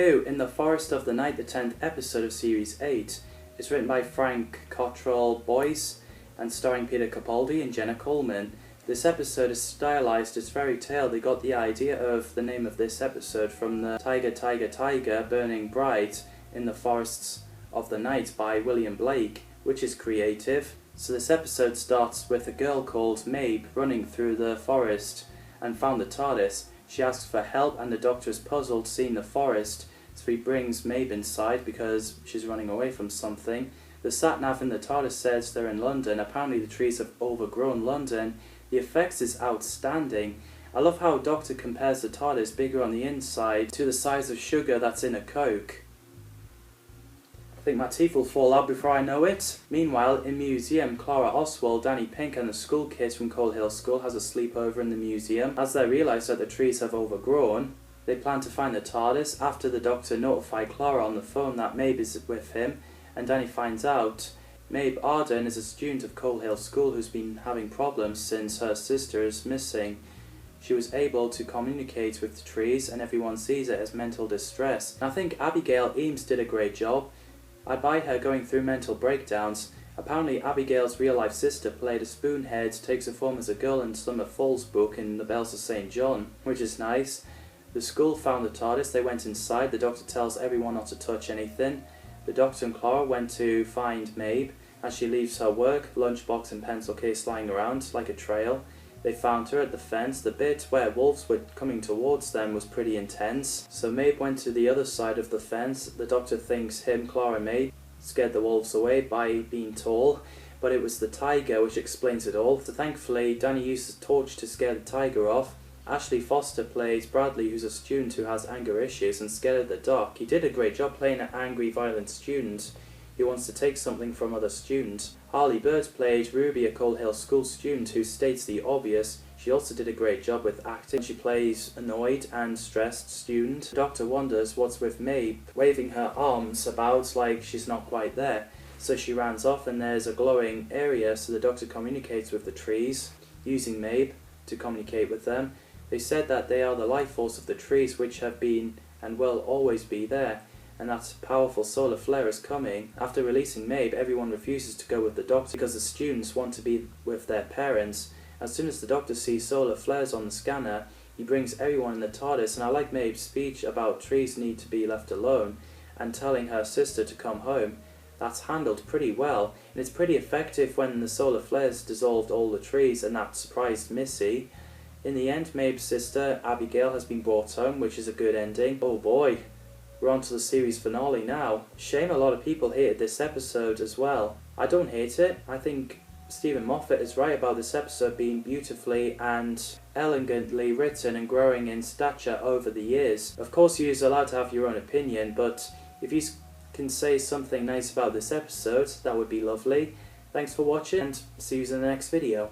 Who in the Forest of the Night, the 10th episode of Series 8. It's written by Frank Cottrell Boyce and starring Peter Capaldi and Jenna Coleman. This episode is stylized as fairy tale. They got the idea of the name of this episode from the Tiger, Tiger, Tiger Burning Bright in the Forests of the Night by William Blake, which is creative. So this episode starts with a girl called Mabe running through the forest and found the TARDIS. She asks for help and the Doctor is puzzled seeing the forest, so he brings Mabe inside because she's running away from something. The sat-nav in the TARDIS says they're in London. Apparently the trees have overgrown London. The effects is outstanding. I love how Doctor compares the TARDIS bigger on the inside to the size of sugar that's in a Coke. I think my teeth will fall out before I know it. Meanwhile, in museum, Clara Oswald, Danny Pink and the school kids from Coal Hill School has a sleepover in the museum. As they realise that the trees have overgrown, they plan to find the TARDIS after the Doctor notified Clara on the phone that Mabe is with him, and Danny finds out. Mabe Arden is a student of Coal Hill School who's been having problems since her sister is missing. She was able to communicate with the trees and everyone sees it as mental distress. And I think Abigail Eames did a great job. I'd buy her going through mental breakdowns. Apparently Abigail's real-life sister played a spoonhead, takes a form as a girl in Summer Falls book in The Bells of St. John, which is nice. The school found the TARDIS, they went inside, the Doctor tells everyone not to touch anything. The Doctor and Clara went to find Mabe. As she leaves her work, lunchbox and pencil case lying around like a trail. They found her at the fence. The bit where wolves were coming towards them was pretty intense. So Mabe went to the other side of the fence. The Doctor thinks him, Clara, Mabe scared the wolves away by being tall, but it was the tiger, which explains it all. So thankfully, Danny used a torch to scare the tiger off. Ashley Foster plays Bradley, who's a student who has anger issues and scared of the dark. He did a great job playing an angry, violent student who wants to take something from other students. Harley Bird played Ruby, a Coal Hill School student who states the obvious. She also did a great job with acting. She plays annoyed and stressed student. The Doctor wonders what's with Mabe, waving her arms about like she's not quite there. So she runs off and there's a glowing area, so the Doctor communicates with the trees, using Mabe to communicate with them. They said that they are the life force of the trees which have been and will always be there, and that a powerful solar flare is coming. After releasing Mabe, everyone refuses to go with the Doctor because the students want to be with their parents. As soon as the Doctor sees solar flares on the scanner, he brings everyone in the TARDIS, and I like Mabe's speech about trees need to be left alone and telling her sister to come home. That's handled pretty well, and it's pretty effective when the solar flares dissolved all the trees, and that surprised Missy. In the end, Mabe's sister, Abigail, has been brought home, which is a good ending. Oh boy, we're on to the series finale now. Shame a lot of people hated this episode as well. I don't hate it. I think Stephen Moffat is right about this episode being beautifully and elegantly written and growing in stature over the years. Of course, you're allowed to have your own opinion, but if you can say something nice about this episode, that would be lovely. Thanks for watching, and see you in the next video.